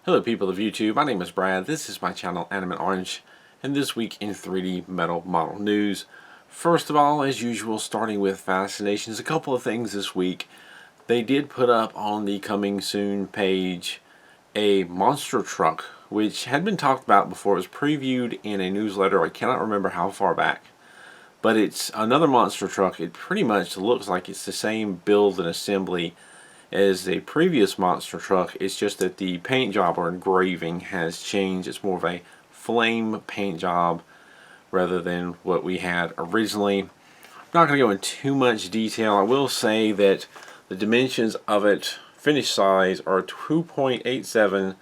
Hello people of YouTube, my name is Brad, this is my channel Animate Orange, and this week in 3D metal model news. First of all, as usual, starting with Fascinations, a couple of things this week. They did put up on the coming soon page a monster truck, which had been talked about before. It was previewed in a newsletter, I cannot remember how far back. But it's another monster truck. It pretty much looks like it's the same build and assembly as the previous monster truck. It's just that the paint job or engraving has changed. It's more of a flame paint job rather than what we had originally. I'm not going to go into too much detail. I will say that the dimensions of it, finished size, are 2.87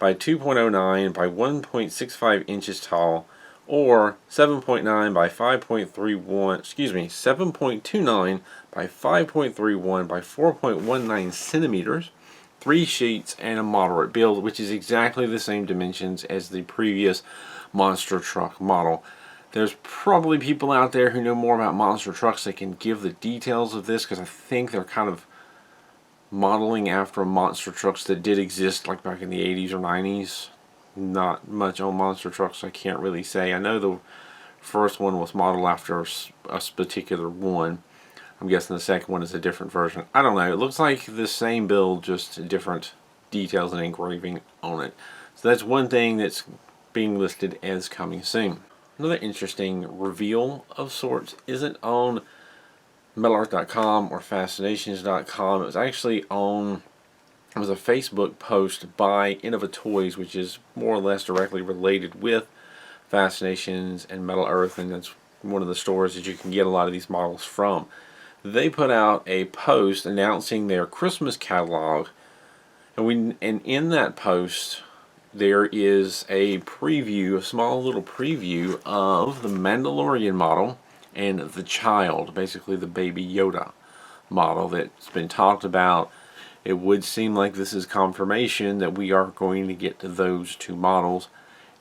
by 2.09 by 1.65 inches tall, or 7.9 by 5.31, 7.29 by 5.31 by 4.19 centimeters, 3 sheets, and a moderate build, which is exactly the same dimensions as the previous monster truck model. There's probably people out there who know more about monster trucks that can give the details of this, because I think they're kind of modeling after monster trucks that did exist like back in the 80s or 90s. Not much on monster trucks, I can't really say. I know the first one was modeled after a particular one. I'm guessing the second one is a different version. I don't know. It looks like the same build, just different details and engraving on it. So that's one thing that's being listed as coming soon. Another interesting reveal of sorts isn't on MacLeod.com or Fascinations.com. It was actually on... It was a Facebook post by Toys, which is more or less directly related with Fascinations and Metal Earth, and that's one of the stores that you can get a lot of these models from. They put out a post announcing their Christmas catalog, and in that post there is a preview, a small little preview of the Mandalorian model and the child, basically the Baby Yoda model that's been talked about. It would seem like this is confirmation that we are going to get to those two models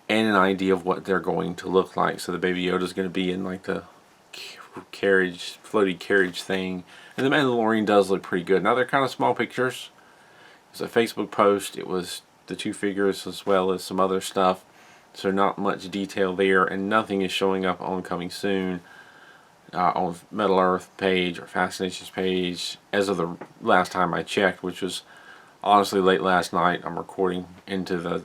and an idea of what they're going to look like. So the Baby Yoda is going to be in like the carriage, floaty carriage thing, and the Mandalorian does look pretty good. Now they're kind of small pictures. It's a Facebook post. It was the two figures as well as some other stuff, so not much detail there, and nothing is showing up on Coming Soon on Metal Earth page or Fascinations page as of the last time I checked, which was honestly late last night. I'm recording into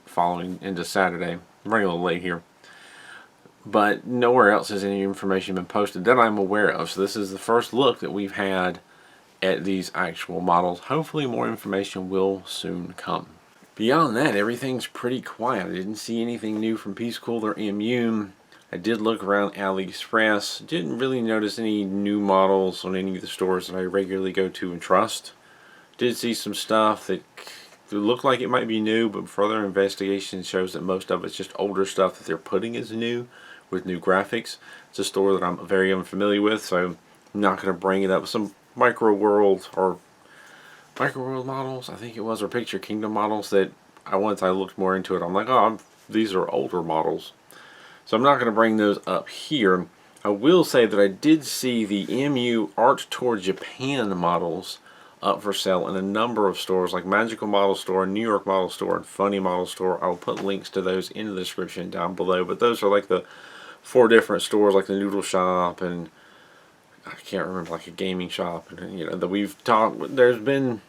Saturday. I'm running a little late here, but nowhere else has any information been posted that I'm aware of. So this is the first look that we've had at these actual models. Hopefully more information will soon come. Beyond that, everything's pretty quiet. I didn't see anything new from Peace Cool or MU. I did look around AliExpress. Didn't really notice any new models on any of the stores that I regularly go to and trust. Did see some stuff that looked like it might be new, but further investigation shows that most of it's just older stuff that they're putting as new with new graphics. It's a store that I'm very unfamiliar with, so I'm not going to bring it up. Some Micro World models, I think it was, or Picture Kingdom models that once I looked more into it, I'm like, oh, these are older models. So I'm not going to bring those up here. I will say that I did see the MU Art Tour Japan models up for sale in a number of stores, like Magical Model Store, New York Model Store, and Funny Model Store. I'll put links to those in the description down below. But those are like the 4 different stores, like the Noodle Shop, and I can't remember, like a gaming shop. And, you know, that we've talked. There's been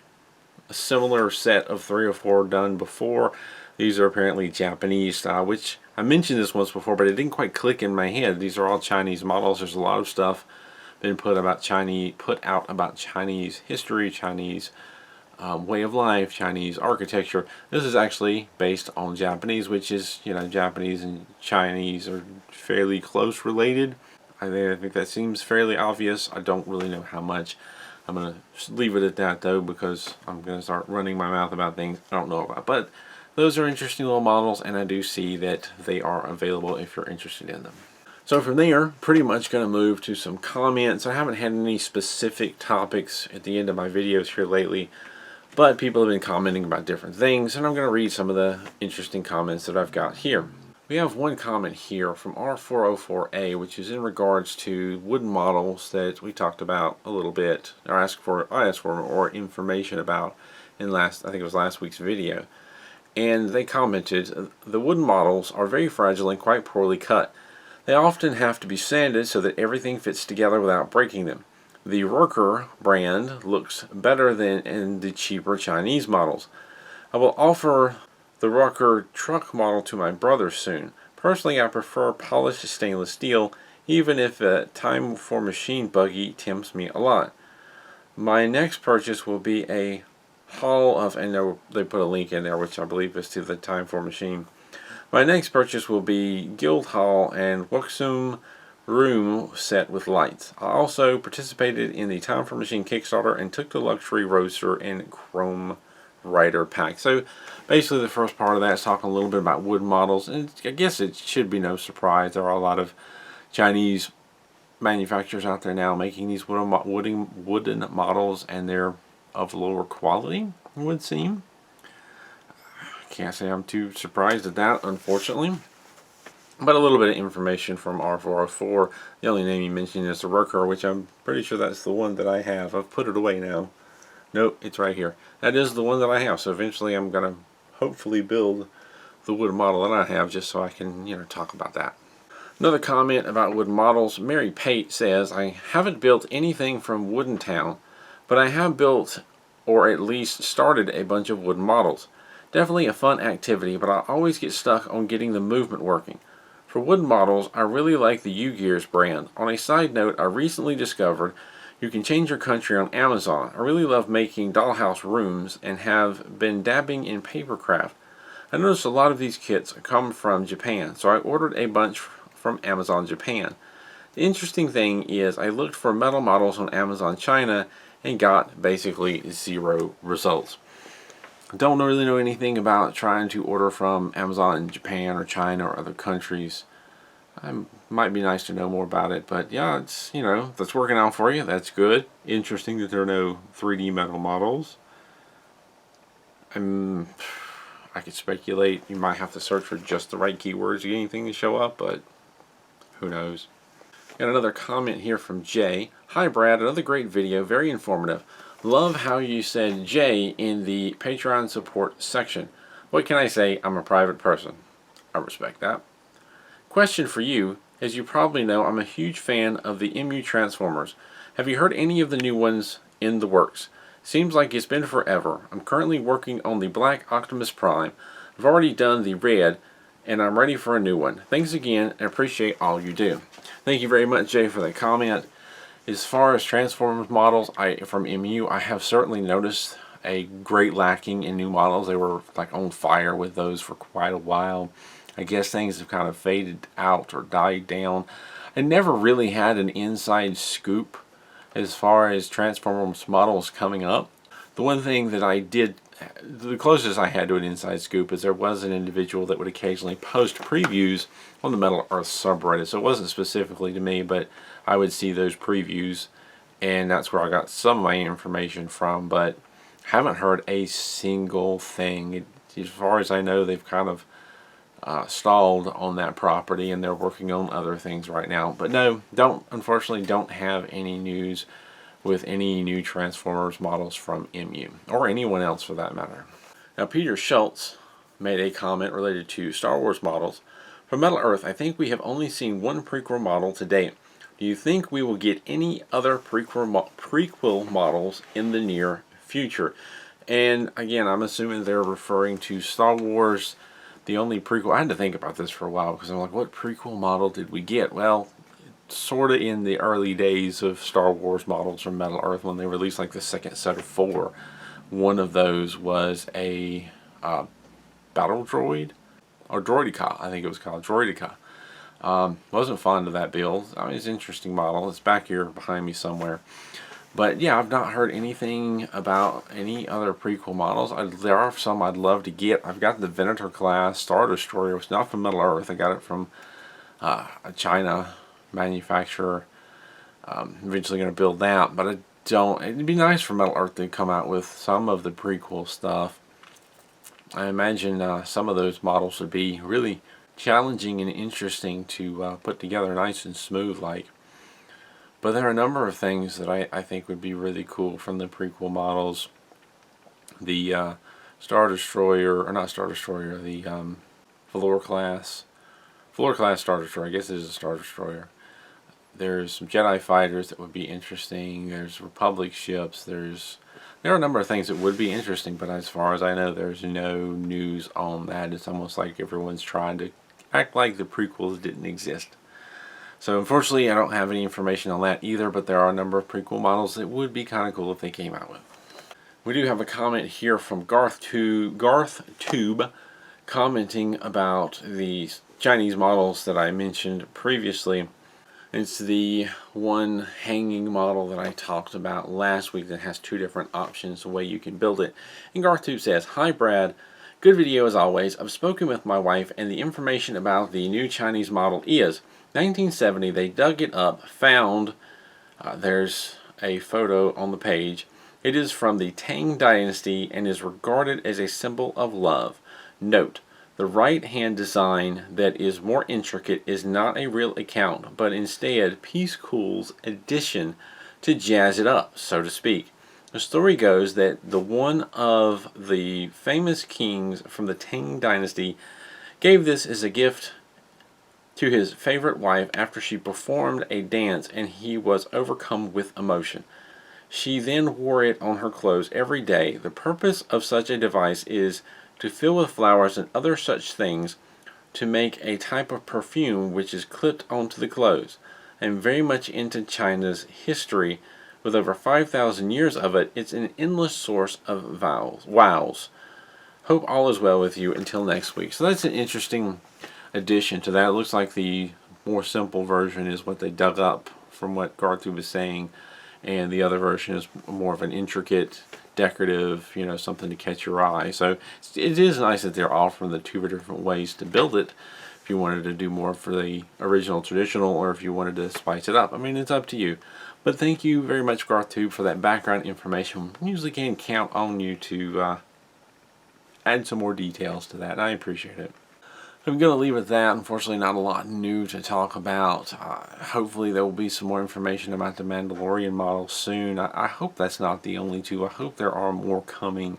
a similar set of 3 or 4 done before. These are apparently Japanese style, which I mentioned this once before, but it didn't quite click in my head. These are all Chinese models. There's a lot of stuff been put out about Chinese history, Chinese way of life, Chinese architecture. This is actually based on Japanese, which is, you know, Japanese and Chinese are fairly close related. I think that seems fairly obvious. I don't really know how much. I'm going to leave it at that, though, because I'm going to start running my mouth about things I don't know about. But those are interesting little models, and I do see that they are available if you're interested in them. So from there, pretty much going to move to some comments. I haven't had any specific topics at the end of my videos here lately, but people have been commenting about different things, and I'm going to read some of the interesting comments that I've got here. We have one comment here from R404A, which is in regards to wooden models that we talked about a little bit, or I asked for more information about in I think it was last week's video. and they commented, "The wooden models are very fragile and quite poorly cut. They often have to be sanded so that everything fits together without breaking them. The Worker brand looks better than in the cheaper Chinese models. I will offer the Rucker truck model to my brother soon. Personally, I prefer polished stainless steel, even if a time for machine buggy tempts me a lot. My next purchase will be a haul of," and they put a link in there, which I believe is to the Time for Machine. "My next purchase will be Guildhall and Wuxum room set with lights. I also participated in the Time for Machine Kickstarter and took the luxury roadster and chrome rider pack." So basically the first part of that is talking a little bit about wood models, and I guess it should be no surprise there are a lot of Chinese manufacturers out there now making these wooden models, and they're of lower quality, it would seem. Can't say I'm too surprised at that, unfortunately. But a little bit of information from R404. The only name he mentioned is the Worker, which I'm pretty sure that's the one that I have. I've put it away now. Nope, it's right here. That is the one that I have. So eventually I'm going to hopefully build the wood model that I have, just so I can, talk about that. Another comment about wooden models. Mary Pate says, "I haven't built anything from Wooden Town, but I have built, or at least started, a bunch of wooden models. Definitely a fun activity, but I always get stuck on getting the movement working. For wooden models, I really like the U-Gears brand. On a side note, I recently discovered you can change your country on Amazon. I really love making dollhouse rooms and have been dabbing in papercraft. I noticed a lot of these kits come from Japan, so I ordered a bunch from Amazon Japan. The interesting thing is I looked for metal models on Amazon China and got basically 0 results." Don't really know anything about trying to order from Amazon in Japan or China or other countries. Might be nice to know more about it, but yeah, it's, that's working out for you. That's good. Interesting that there are no 3D metal models. I could speculate you might have to search for just the right keywords to get anything to show up, but who knows. Got another comment here from Jay. "Hi Brad, another great video, very informative. Love how you said Jay in the Patreon support section. What can I say? I'm a private person." I respect that. "Question for you. As you probably know, I'm a huge fan of the MU Transformers. Have you heard any of the new ones in the works? Seems like it's been forever. I'm currently working on the Black Optimus Prime. I've already done the red, and I'm ready for a new one. Thanks again, and appreciate all you do." Thank you very much, Jay, for that comment. As far as Transformers models from MU, I have certainly noticed a great lacking in new models. They were like on fire with those for quite a while. I guess things have kind of faded out or died down. I never really had an inside scoop as far as Transformers models coming up. The one thing that I did, the closest I had to an inside scoop, is there was an individual that would occasionally post previews on the Metal Earth subreddit. So it wasn't specifically to me, but I would see those previews, and that's where I got some of my information from, but haven't heard a single thing. As far as I know, they've kind of stalled on that property, and they're working on other things right now. But no, unfortunately don't have any news with any new Transformers models from MU, or anyone else for that matter. Now, Peter Schultz made a comment related to Star Wars models. "For Metal Earth, I think we have only seen one prequel model to date. Do you think we will get any other prequel models in the near future?" And again, I'm assuming they're referring to Star Wars, the only prequel. I had to think about this for a while, because I'm like, what prequel model did we get? Well, sort of in the early days of Star Wars models from Metal Earth, when they released like the second set of 4. One of those was a battle droid, or droidica, I think it was called droidica. Wasn't fond of that build. I mean, it's an interesting model. It's back here behind me somewhere. But yeah, I've not heard anything about any other prequel models. There are some I'd love to get. I've got the Venator class Star Destroyer. It's not from Metal Earth. I got it from a China manufacturer. Eventually going to build that, but it'd be nice for Metal Earth to come out with some of the prequel stuff. I imagine some of those models would be really challenging and interesting to put together nice and smooth like. But there are a number of things that I think would be really cool from the prequel models. The Star Destroyer, or not Star Destroyer, the Velour class. Velour class Star Destroyer, I guess it is a Star Destroyer. There's some Jedi fighters that would be interesting. There's Republic ships. There are a number of things that would be interesting, but as far as I know, there's no news on that. It's almost like everyone's trying to act like the prequels didn't exist. So unfortunately, I don't have any information on that either, but there are a number of prequel models that would be kind of cool if they came out with. We do have a comment here from Garth Tube commenting about the Chinese models that I mentioned previously. It's the one hanging model that I talked about last week that has two different options the way you can build it. And GarthTube says, "Hi Brad, good video as always. I've spoken with my wife and the information about the new Chinese model is 1970. They dug it up, found, there's a photo on the page. It is from the Tang Dynasty and is regarded as a symbol of love. Note, the right-hand design that is more intricate is not a real account, but instead Peace Cool's addition to jazz it up, so to speak. The story goes that the one of the famous kings from the Tang Dynasty gave this as a gift to his favorite wife after she performed a dance and he was overcome with emotion. She then wore it on her clothes every day. The purpose of such a device is to fill with flowers and other such things to make a type of perfume which is clipped onto the clothes. I'm very much into China's history. With over 5,000 years of it, it's an endless source of wows. Hope all is well with you until next week." So that's an interesting addition to that. It looks like the more simple version is what they dug up from what Garthu was saying, and the other version is more of an intricate, decorative, something to catch your eye. So it is nice that they're offering the two different ways to build it. If you wanted to do more for the original traditional, or if you wanted to spice it up, I mean, it's up to you. But thank you very much, GarthTube, for that background information. I usually can count on you to add some more details to that, and I appreciate it. I'm going to leave it at that. Unfortunately, not a lot new to talk about. Hopefully, there will be some more information about the Mandalorian model soon. I hope that's not the only two. I hope there are more coming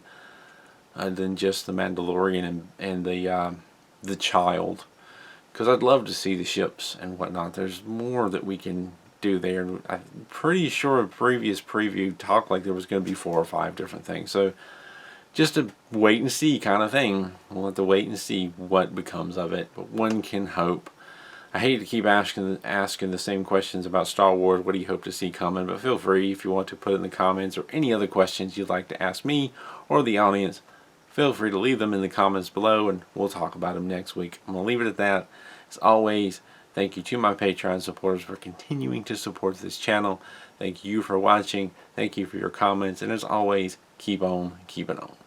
than just the Mandalorian and the child. Because I'd love to see the ships and whatnot. There's more that we can do there. I'm pretty sure a previous preview talked like there was going to be 4 or 5 different things. So just a wait and see kind of thing. We'll have to wait and see what becomes of it, but one can hope. I hate to keep asking the same questions about Star Wars. What do you hope to see coming? But feel free, if you want to put it in the comments, or any other questions you'd like to ask me or the audience, feel free to leave them in the comments below and we'll talk about them next week. I'm going to leave it at that. As always, thank you to my Patreon supporters for continuing to support this channel. Thank you for watching. Thank you for your comments. And as always, keep on keeping on.